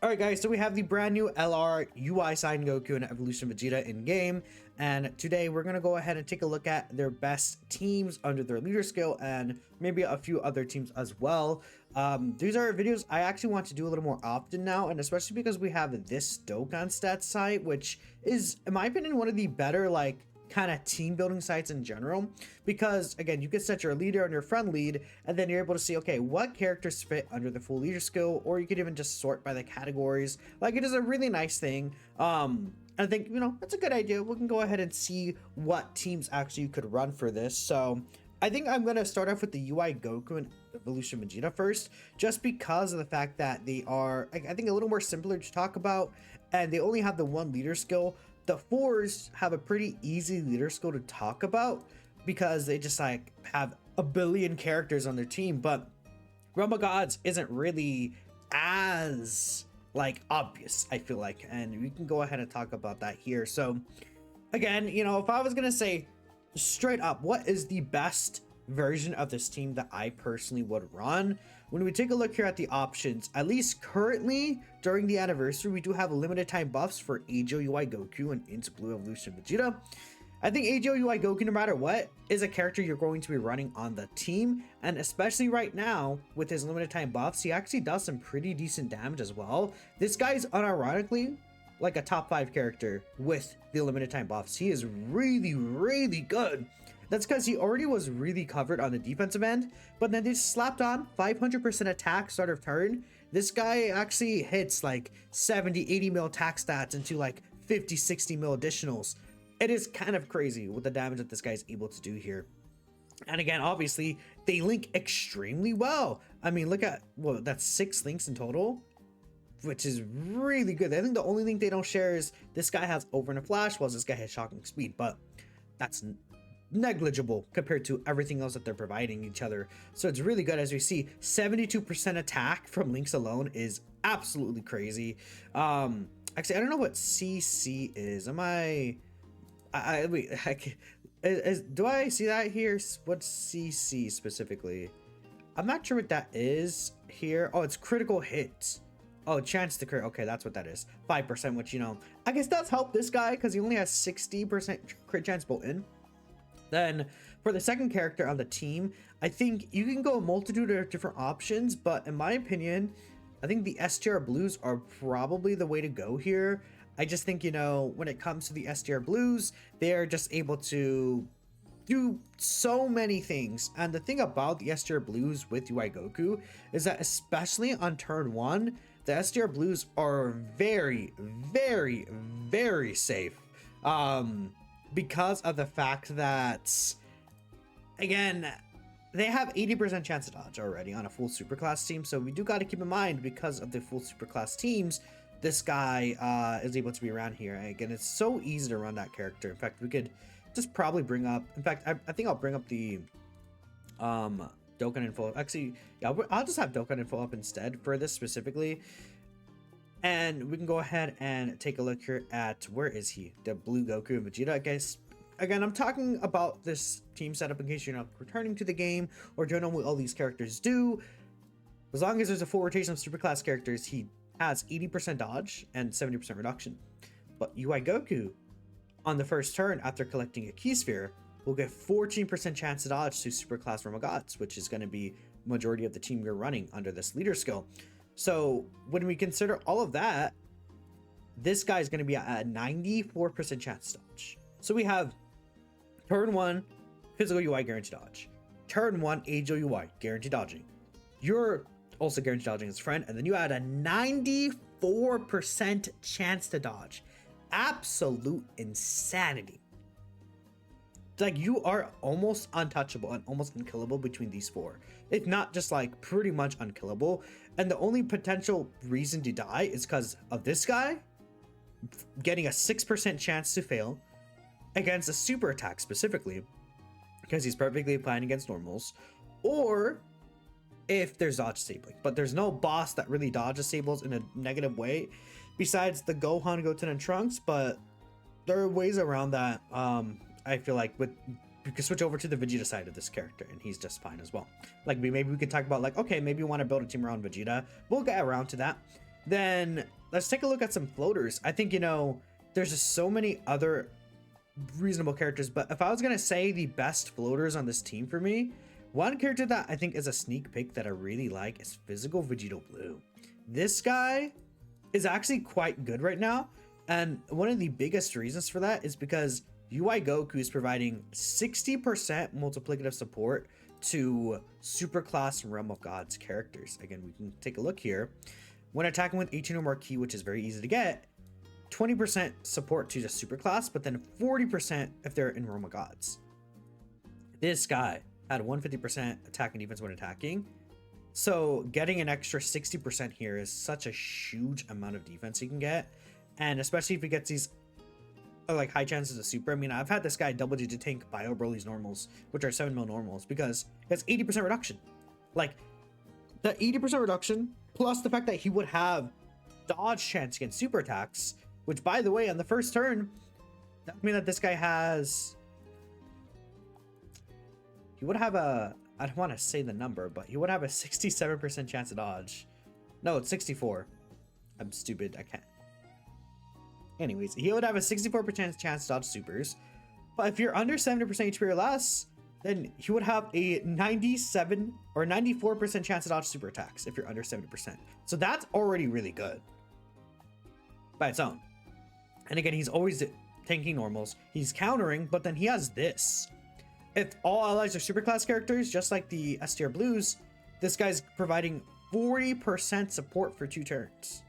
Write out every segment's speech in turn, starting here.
Alright guys, so we have the brand new LR UI Sign Goku and Evolution Vegeta in game, and today we're going to go ahead and take a look at their best teams under their leader skill and maybe a few other teams as well. These are videos I actually want to do a little more often now, and especially because we have this Dokkan stats site, which is, in my opinion, one of the better kind of team building sites in general, because again, you can set your leader and your friend lead, and then you're able to see, okay, what characters fit under the full leader skill, or you could even just sort by the categories. Like, it is a really nice thing. I think, you know, that's a good idea. We can go ahead and see what teams actually you could run for this. So I think I'm going to start off with the UI Goku and Evolution Vegeta first, just because of the fact that they are, I think, a little more simpler to talk about, and they only have the one leader skill. The fours have a pretty easy leader skill to talk about because they just like have a billion characters on their team, but Realm of Gods isn't really as like obvious, I feel like, and we can go ahead and talk about that here. So again, you know, if I was gonna say straight up what is the best version of this team that I personally would run, when we take a look here at the options, at least currently during the anniversary, we do have limited time buffs for AGO UI Goku and Into Blue Evolution Vegeta. I think AGO UI Goku, no matter what, is a character you're going to be running on the team, and especially right now with his limited time buffs, he actually does some pretty decent damage as well. This guy's unironically like a top 5 character with the limited time buffs. He is really good. That's because he already was really covered on the defensive end, but then they just slapped on 500% attack start of turn. This guy actually hits like 70, 80 mil attack stats into like 50, 60 mil additionals. It is kind of crazy with the damage that this guy is able to do here. And again, obviously, they link extremely well. I mean, look at, well, that's 6 links in total, which is really good. I think the only link they don't share is this guy has over in a flash, while this guy has shocking speed, but that's negligible compared to everything else that they're providing each other. So it's really good. As we see, 72% attack from links alone is absolutely crazy. Actually, I don't know what CC is. Am wait, do I see that here? What's CC specifically? I'm not sure what that is here. Oh, it's critical hits. Oh, chance to crit. Okay, that's what that is. 5%, which, you know, I guess does help this guy because he only has 60% crit chance built in. Then for the second character on the team, I think you can go a multitude of different options, but in my opinion, I think the STR Blues are probably the way to go here. I just think, you know, when it comes to the STR Blues, they're just able to do so many things. And the thing about the STR Blues with UI Goku is that, especially on turn 1, the STR Blues are very safe. Because of the fact that, again, they have 80% chance to dodge already on a full superclass team. So we do got to keep in mind, because of the full superclass teams, this guy is able to be around here. Again, it's so easy to run that character. In fact, we could just probably bring up, in fact, I think I'll bring up the Dokkan info. Actually, yeah, I'll just have Dokkan info up instead for this specifically. And we can go ahead and take a look here at, where is he? The blue Goku and Vegeta, I guess. Again, I'm talking about this team setup in case you're not returning to the game or don't know what all these characters do. As long as there's a full rotation of superclass characters, he has 80% dodge and 70% reduction. But UI Goku, on the first turn after collecting a key sphere, will get 14% chance to dodge to superclass Realm of Gods, which is going to be majority of the team you're running under this leader skill. So when we consider all of that, this guy is going to be at a 94% chance to dodge. So we have turn 1, physical UI guaranteed dodge. Turn 1, AGO UI guaranteed dodging. You're also guaranteed dodging as a friend, and then you add a 94% chance to dodge. Absolute insanity. Like, you are almost untouchable and almost unkillable between these 4, if not just like pretty much unkillable. And the only potential reason to die is because of this guy getting a 6% chance to fail against a super attack, specifically because he's perfectly fine against normals, or if there's dodge disabling. But there's no boss that really dodge disables in a negative way besides the Gohan, Goten, and Trunks, but there are ways around that. I feel like we could switch over to the Vegeta side of this character, and he's just fine as well. Like, maybe we could talk about, like, okay, maybe we want to build a team around Vegeta. We'll get around to that. Then let's take a look at some floaters. I think, you know, there's just so many other reasonable characters, but if I was gonna say the best floaters on this team for me, one character that I think is a sneak pick that I really like is Physical Vegeta Blue. This guy is actually quite good right now, and one of the biggest reasons for that is because UI Goku is providing 60% multiplicative support to Superclass Realm of Gods characters. Again, we can take a look here. When attacking with 18 or more ki, which is very easy to get, 20% support to the Superclass, but then 40% if they're in Realm of Gods. This guy had 150% attack and defense when attacking. So getting an extra 60% here is such a huge amount of defense you can get. And especially if he gets these like high chances of super. I mean, I've had this guy double digit tank Bio Broly's normals, which are 7 mil normals, because he has 80% reduction. Like the 80% reduction plus the fact that he would have dodge chance against super attacks, which by the way, on the first turn, that would mean that this guy has, he would have a, I don't want to say the number, but he would have a 67% chance to dodge. No, it's 64. I'm stupid. I can't. Anyways, he would have a 64% chance to dodge supers. But if you're under 70% HP or less, then he would have a 97 or 94% chance to dodge super attacks if you're under 70%. So that's already really good by its own. And again, he's always tanking normals. He's countering, but then he has this. If all allies are superclass characters, just like the S tier blues, this guy's providing 40% support for 2 turns,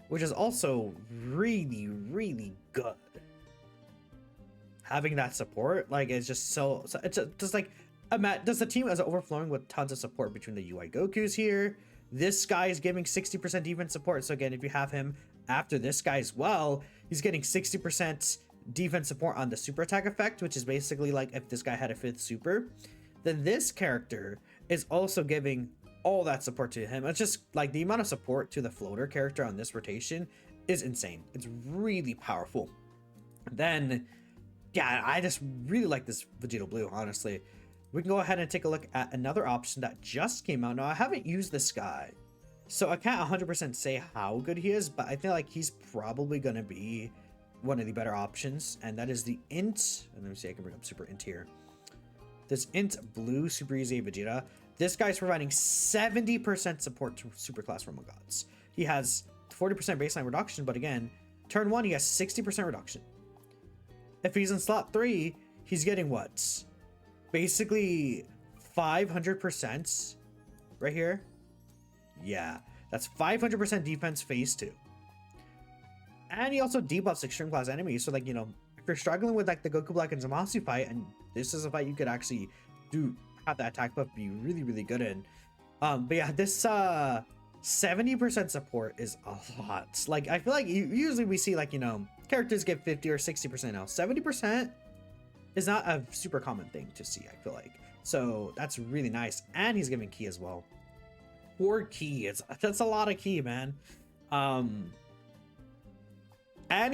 which is also really, really good. Having that support, like, it's just so it's just like, does the team is overflowing with tons of support between the UI Gokus here. This guy is giving 60% defense support. So again, if you have him after this guy as well, he's getting 60% defense support on the super attack effect, which is basically like if this guy had a 5th super, then this character is also giving all that support to him. It's just like the amount of support to the floater character on this rotation is insane. It's really powerful. Then yeah, I just really like this Vegeta Blue, honestly. We can go ahead and take a look at another option that just came out. Now, I haven't used this guy, so I can't 100% say how good he is, but I feel like he's probably going to be one of the better options, and that is the Int. And let me see, I can bring up Super Int here. This Int Blue Super Easy Vegeta. This guy's providing 70% support to Superclass Realm of Gods. He has 40% baseline reduction, but again, turn 1, he has 60% reduction. If he's in slot 3, he's getting what? Basically 500% right here. Yeah, that's 500% defense phase 2. And he also debuffs extreme class enemies. So like, you know, if you're struggling with like the Goku Black and Zamasu fight, and this is a fight you could actually have that attack buff be really, really good in. But yeah, this 70% support is a lot. Like, I feel like usually we see like, you know, characters get 50 or 60% now. 70% is not a super common thing to see, I feel like. So that's really nice. And he's giving ki as well. 4 ki, that's a lot of ki, man. And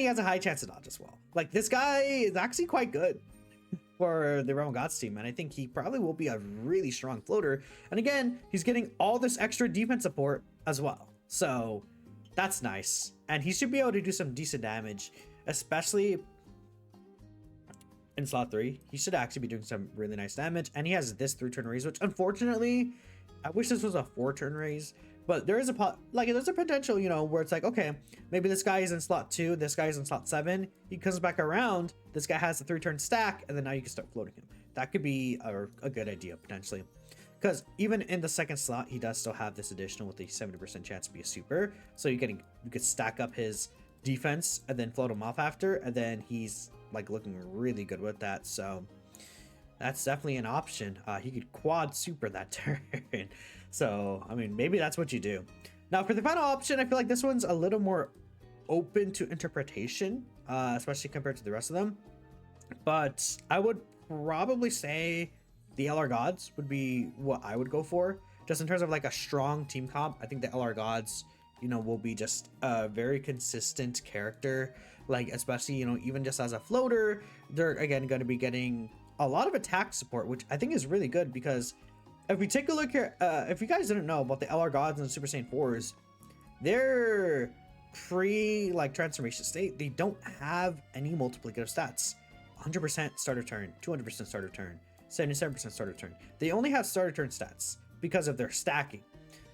he has a high chance to dodge as well. Like, this guy is actually quite good for the Realm of Gods team, and I think he probably will be a really strong floater. And again, he's getting all this extra defense support as well, so that's nice. And he should be able to do some decent damage, especially in slot 3. He should actually be doing some really nice damage. And he has this 3-turn raise, which unfortunately, I wish this was a 4-turn raise. But there is there's a potential, you know, where it's like, okay, maybe this guy is in slot 2, this guy is in slot 7. He comes back around, this guy has the 3-turn stack, and then now you can start floating him. That could be a good idea, potentially. Because even in the 2nd slot, he does still have this additional with the 70% chance to be a super. So you could stack up his defense and then float him off after, and then he's like looking really good with that. So that's definitely an option. He could quad super that turn. So, I mean, maybe that's what you do. Now, for the final option, I feel like this one's a little more open to interpretation, especially compared to the rest of them. But I would probably say the LR Gods would be what I would go for. Just in terms of like a strong team comp, I think the LR Gods, you know, will be just a very consistent character. Like, especially, you know, even just as a floater, they're, again, going to be getting a lot of attack support, which I think is really good because if we take a look here, if you guys didn't know about the LR Gods and the Super Saiyan 4s, Their pre like transformation state, they don't have any multiplicative stats. 100% starter turn, 200% starter turn, 77% starter turn. They only have starter turn stats because of their stacking.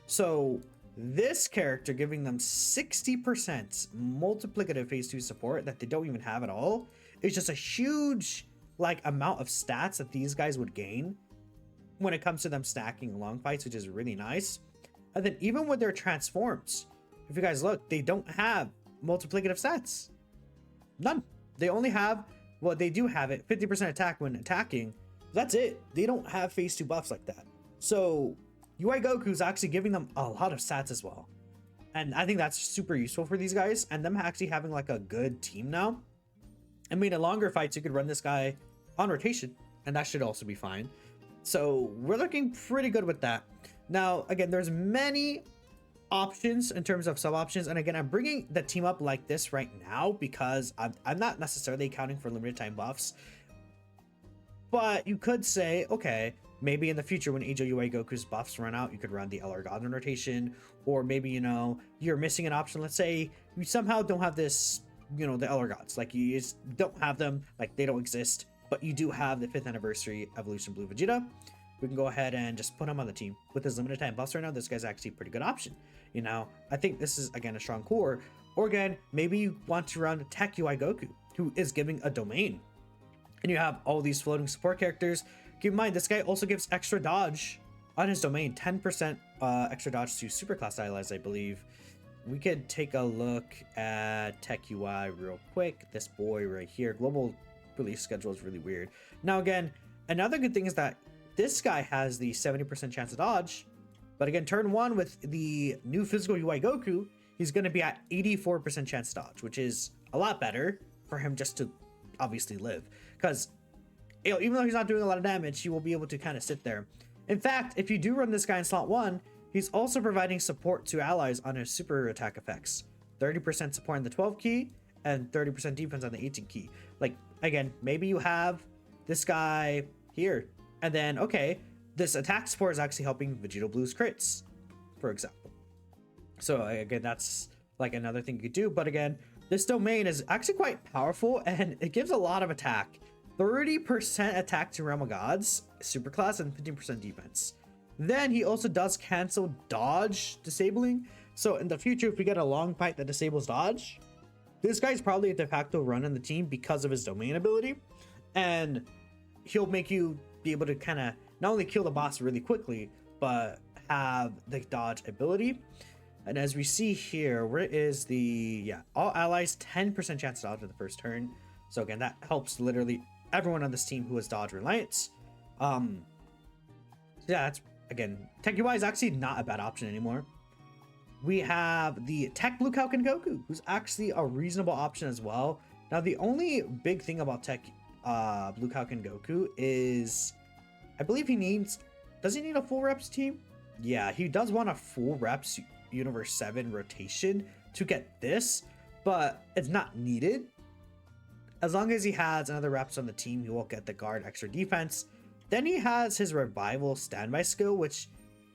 So this character giving them 60% multiplicative phase 2 support that they don't even have at all is just a huge like amount of stats that these guys would gain when it comes to them stacking long fights, which is really nice. And then even with their transforms, if you guys look, they don't have multiplicative stats. None. They only have, well, they do have it, 50% attack when attacking. That's it. They don't have phase 2 buffs like that. So UI Goku's actually giving them a lot of stats as well. And I think that's super useful for these guys. And them actually having like a good team now. I mean, in longer fights, you could run this guy on rotation, and that should also be fine. So we're looking pretty good with that. Now, again, there's many options in terms of sub options. And again, I'm bringing the team up like this right now because I'm not necessarily accounting for limited time buffs. But you could say, okay, maybe in the future when Age of UI Goku's buffs run out, you could run the LR God rotation. Or maybe, you know, you're missing an option. Let's say you somehow don't have this, you know, the LR Gods. Like you just don't have them, like they don't exist. But you do have the 5th anniversary Evolution Blue Vegeta. We can go ahead and just put him on the team. With his limited time buffs right now, this guy's actually a pretty good option. You know, I think this is, again, a strong core. Or again, maybe you want to run Tech UI Goku, who is giving a domain. And you have all these floating support characters. Keep in mind, this guy also gives extra dodge on his domain. 10% extra dodge to Superclass allies, I believe. We could take a look at Tech UI real quick. This boy right here. Global release schedule is really weird. Now, again, another good thing is that this guy has the 70% chance of dodge. But again, turn 1 with the new physical UI Goku, he's going to be at 84% chance to dodge, which is a lot better for him just to obviously live. Because, you know, even though he's not doing a lot of damage, he will be able to kind of sit there. In fact, if you do run this guy in slot 1, he's also providing support to allies on his super attack effects. 30% support on the 12 key and 30% defense on the 18 key. Like, again, maybe you have this guy here. And then, okay, this attack support is actually helping Vegeta Blue's crits, for example. So again, that's like another thing you could do. But again, this domain is actually quite powerful and it gives a lot of attack. 30% attack to Realm of Gods, Superclass, and 15% defense. Then he also does cancel dodge disabling. So in the future, if we get a long fight that disables dodge, this guy's probably a de facto run in the team because of his domain ability. And he'll make you be able to kind of not only kill the boss really quickly, but have the dodge ability. And as we see here, where is the, yeah, all allies 10% chance to dodge in the first turn. So again, that helps literally everyone on this team who has dodge reliance. So yeah, that's, again, Tech UI is actually not a bad option anymore. We have the Tech Blue Kalkin Goku, who's actually a reasonable option as well. Now, the only big thing about Tech Blue Kalkin Goku is, I believe he needs, does he need a full reps team? Yeah, he does want a full reps Universe 7 rotation to get this, but it's not needed. As long as he has another reps on the team, he will get the guard extra defense. Then he has his revival standby skill, which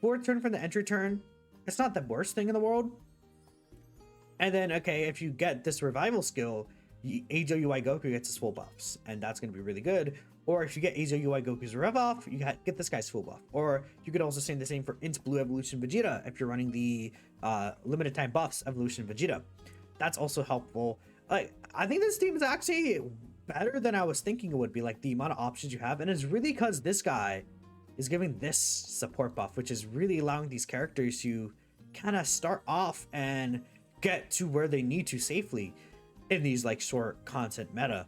4th turn from the entry turn, it's not the worst thing in the world. And then, okay, if you get this revival skill, Age of UI Goku gets his full buffs, and that's going to be really good. Or if you get Age of UI Goku's rev off, you get this guy's full buff. Or you could also say the same for Int Blue Evolution Vegeta if you're running the limited time buffs Evolution Vegeta. That's also helpful. Like, I think this team is actually better than I was thinking it would be, like the amount of options you have. And it's really because this guy is giving this support buff, which is really allowing these characters to kind of start off and get to where they need to safely in these like short content meta.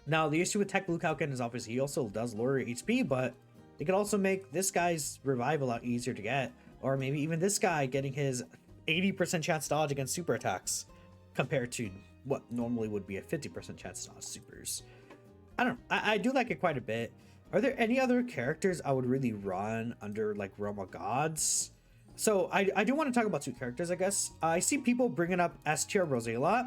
Now the issue with Tech Blue Kalkin is obviously he also does lower HP, but it could also make this guy's revive a lot easier to get, or maybe even this guy getting his 80% chance dodge against super attacks compared to what normally would be a 50% chance dodge supers. I don't know, I do like it quite a bit. Are there any other characters I would really run under like Realm of Gods? So I do want to talk about 2 characters, I guess. I see people bringing up STR Rose a lot.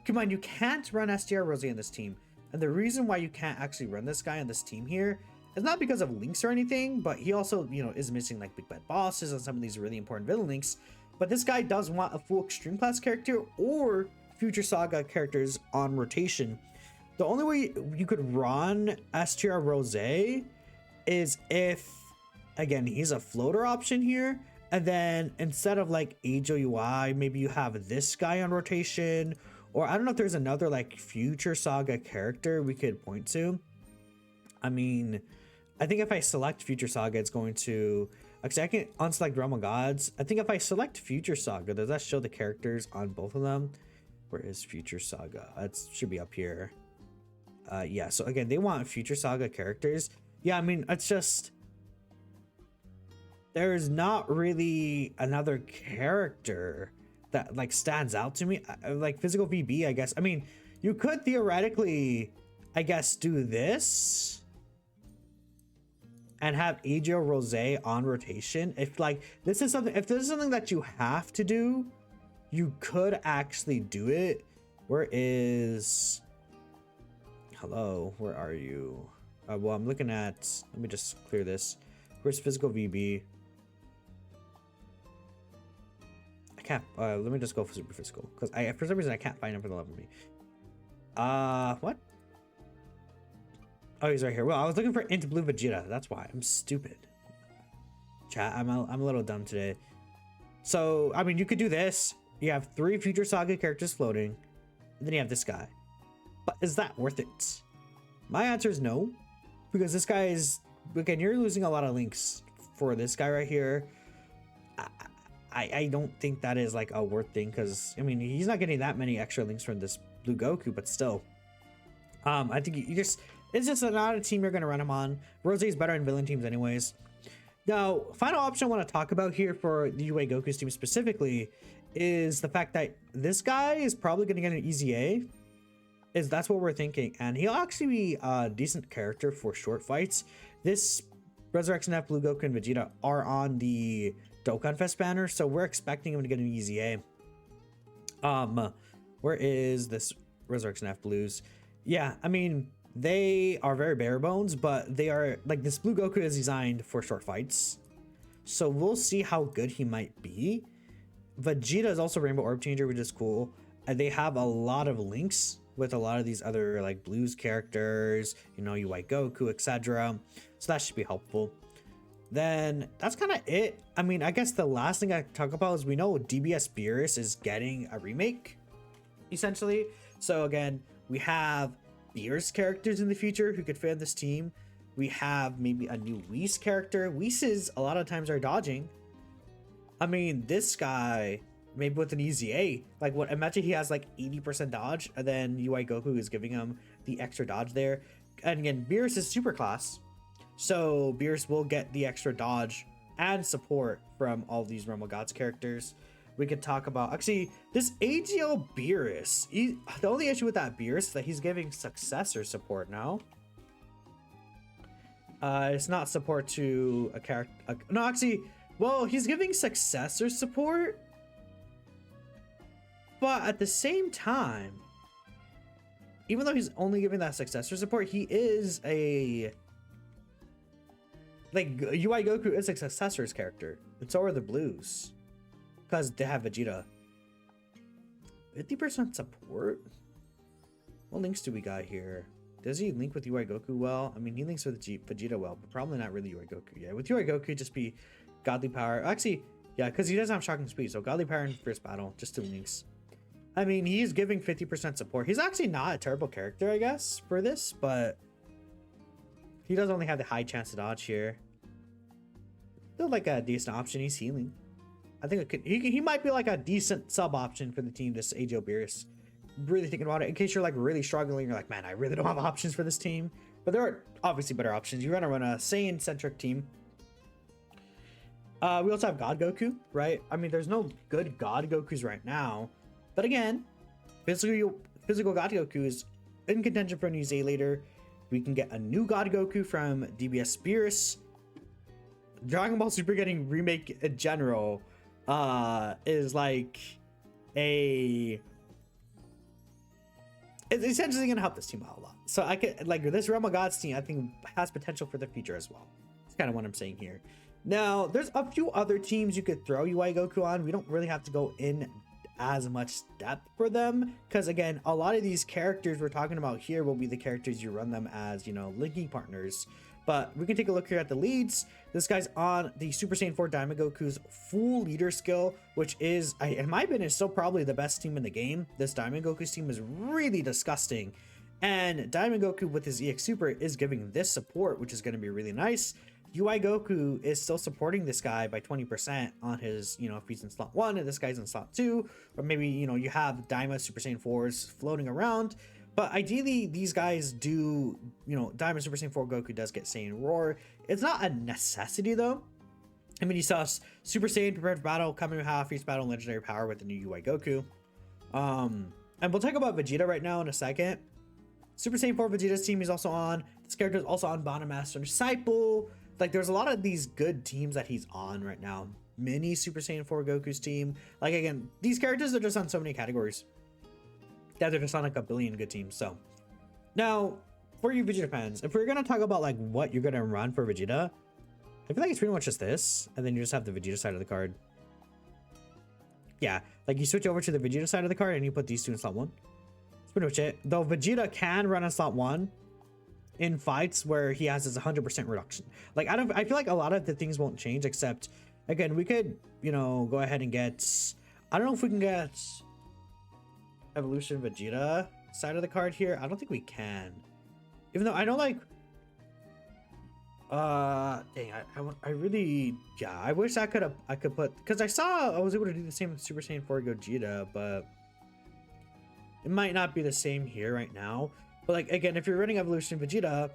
Keep in mind, you can't run STR Rose in this team. And the reason why you can't actually run this guy on this team here is not because of links or anything, but he also, you know, is missing like big bad bosses and some of these really important villain links. But this guy does want a full extreme class character or future saga characters on rotation. The only way you could run STR Rose is if, again, he's a floater option here. And then instead of like HOUI, maybe you have this guy on rotation. Or I don't know if there's another like future saga character we could point to. I mean, I think if I select future saga, it's going to... Actually, I can unselect Realm of Gods. I think if I select future saga, does that show the characters on both of them? Where is future saga? It should be up here. Yeah, so again, they want future saga characters. Yeah, I mean, it's just... There's not really another character that like stands out to me. Like physical VB, I guess. I mean, you could theoretically, I guess, do this and have AGO Rose on rotation. If like this is something, if this is something that you have to do, you could actually do it. Where is... Hello, where are you? Well, I'm looking at... Let me just clear this. Where's physical VB? I can't... let me just go for super physical. Because for some reason, I can't find him for the love of me. What? Oh, he's right here. Well, I was looking for Into Blue Vegeta. That's why. I'm stupid. Chat, I'm a little dumb today. So, I mean, you could do this. You have 3 future saga characters floating. And then you have this guy. But is that worth it? My answer is no. Because this guy is... Again, you're losing a lot of links for this guy right here. I don't think that is like a worth thing. Because, I mean, he's not getting that many extra links from this Blue Goku. But still. I think you just... It's just not a team you're going to run him on. Rose is better in villain teams anyways. Now, final option I want to talk about here for the UA Goku's team specifically is the fact that this guy is probably going to get an easy A. That's what we're thinking. And he'll actually be a decent character for short fights. This Resurrection F, Blue Goku, and Vegeta are on the Dokkan Fest banner. So we're expecting him to get an easy A. Where is this Resurrection F Blues? Yeah, I mean... They are very bare bones, but they are like this Blue Goku is designed for short fights. So we'll see how good he might be. Vegeta is also Rainbow Orb Changer, which is cool. And they have a lot of links with a lot of these other like blues characters, you know, UI Goku, etc. So that should be helpful. Then that's kind of it. I mean, I guess the last thing I talk about is we know DBS Beerus is getting a remake, essentially. So again, we have Beerus characters in the future who could fit in this team. We have maybe a new Whis character. Whis a lot of times are dodging. I mean, this guy maybe with an easy A. Like what? Imagine he has like 80% dodge, and then UI Goku is giving him the extra dodge there. And again, Beerus is super class, so Beerus will get the extra dodge and support from all these Realm of Gods characters. We could talk about actually this AGL Beerus. The only issue with that Beerus is that he's giving successor support now. It's not support to a character. No, actually, well, he's giving successor support, but at the same time, even though he's only giving that successor support, he is a like UI Goku is a successor's character, and so are the Blues. Because they have Vegeta. 50% support? What links do we got here? Does he link with UI Goku well? I mean, he links with Vegeta well, but probably not really UI Goku. Yeah, with UI Goku, just be Godly Power. Actually, yeah, because he doesn't have Shocking Speed. So Godly Power in first battle, just 2 links. I mean, he's giving 50% support. He's actually not a terrible character, I guess, for this, but he does only have the high chance to dodge here. Still like a decent option. He's healing. I think it could, he might be like a decent sub option for the team, this AGO Beerus. Really thinking about it in case you're like really struggling. You're like, man, I really don't have options for this team. But there are obviously better options. You're going to run a Saiyan centric team. We also have God Goku, right? I mean, there's no good God Gokus right now. But again, physical God Goku is in contention for a new Z later. We can get a new God Goku from DBS Beerus. Dragon Ball Super getting remake in general is like it's essentially gonna help this team out a lot. So I could like this Realm of Gods team I think has potential for the future as well. That's kind of what I'm saying here. Now, there's a few other teams you could throw UI Goku on. We don't really have to go in as much depth for them, because again, a lot of these characters we're talking about here will be the characters you run them as, you know, linking partners. But we can take a look here at the leads. This guy's on the Super Saiyan 4 Diamond Goku's full leader skill, which is, in my opinion, still probably the best team in the game. This Diamond Goku's team is really disgusting. And Diamond Goku with his EX Super is giving this support, which is going to be really nice. UI Goku is still supporting this guy by 20% on his, you know, if he's in slot 1 and this guy's in slot 2. Or maybe, you know, you have Daima Super Saiyan 4s floating around. But ideally, these guys do, you know, Diamond Super Saiyan 4 Goku does get Saiyan Roar. It's not a necessity, though. I mean, you saw Super Saiyan Prepared for Battle, Kamehameha, Freeze Battle, Legendary Power with the new UI Goku. And we'll talk about Vegeta right now in a second. Super Saiyan 4 Vegeta's team is also on. This character is also on Bottom Master Disciple. Like, there's a lot of these good teams that he's on right now. Mini Super Saiyan 4 Goku's team. Like, again, these characters are just on so many categories. Yeah, they're just on like a billion good teams. So now for you Vegeta fans, if we're gonna talk about like what you're gonna run for Vegeta, I feel like it's pretty much just this, and then you just have the Vegeta side of the card. Yeah, like you switch over to the Vegeta side of the card and you put these two in slot 1. That's pretty much it. Though Vegeta can run on slot 1 in fights where he has his 100% reduction. Like I feel like a lot of the things won't change, except again, we could, you know, go ahead and get, I don't know if we can get Evolution Vegeta side of the card here. I don't think we can, even though I know, like, dang, I really, yeah, I wish I could put, because I was able to do the same with Super Saiyan 4 Gogeta, but it might not be the same here right now. But like, again, if you're running Evolution Vegeta,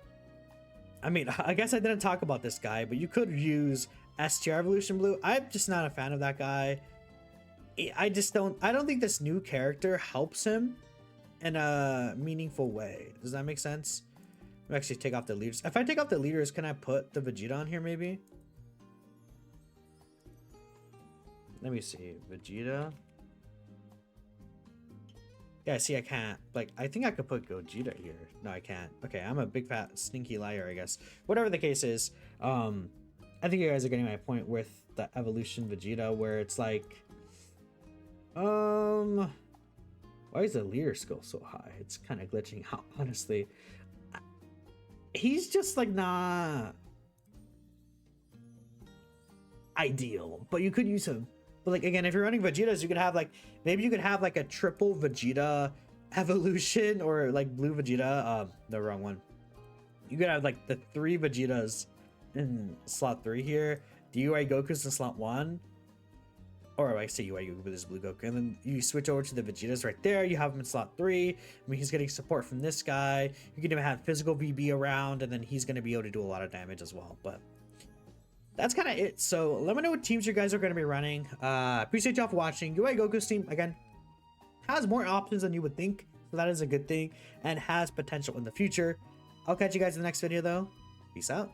I mean, I guess I didn't talk about this guy, but you could use STR Evolution Blue. I'm just not a fan of that guy. I don't think this new character helps him in a meaningful way. Does that make sense? Let me actually take off the leaders. If I take off the leaders, can I put the Vegeta on here maybe? Let me see. Vegeta. Yeah, see, I can't. Like, I think I could put Gogeta here. No, I can't. Okay, I'm a big fat stinky liar, I guess. Whatever the case is, I think you guys are getting my point with the Evolution Vegeta, where it's like, why is the leader skill so high? It's kind of glitching out, honestly. He's just like not ideal, but you could use him. But like, again, if you're running Vegetas, you could have like, maybe you could have like a triple Vegeta evolution, or like blue Vegeta, the wrong one. You could have like the 3 Vegetas in slot 3 here, the UI Goku's in slot 1, or I say UI Goku with this blue Goku, and then you switch over to the Vegetas right there. You have him in slot 3. I mean, he's getting support from this guy. You can even have physical VB around, and then he's going to be able to do a lot of damage as well. But that's kind of it. So let me know what teams you guys are going to be running. Appreciate y'all for watching. UI Goku's team, again, has more options than you would think, so that is a good thing, and has potential in the future. I'll catch you guys in the next video, though. Peace out.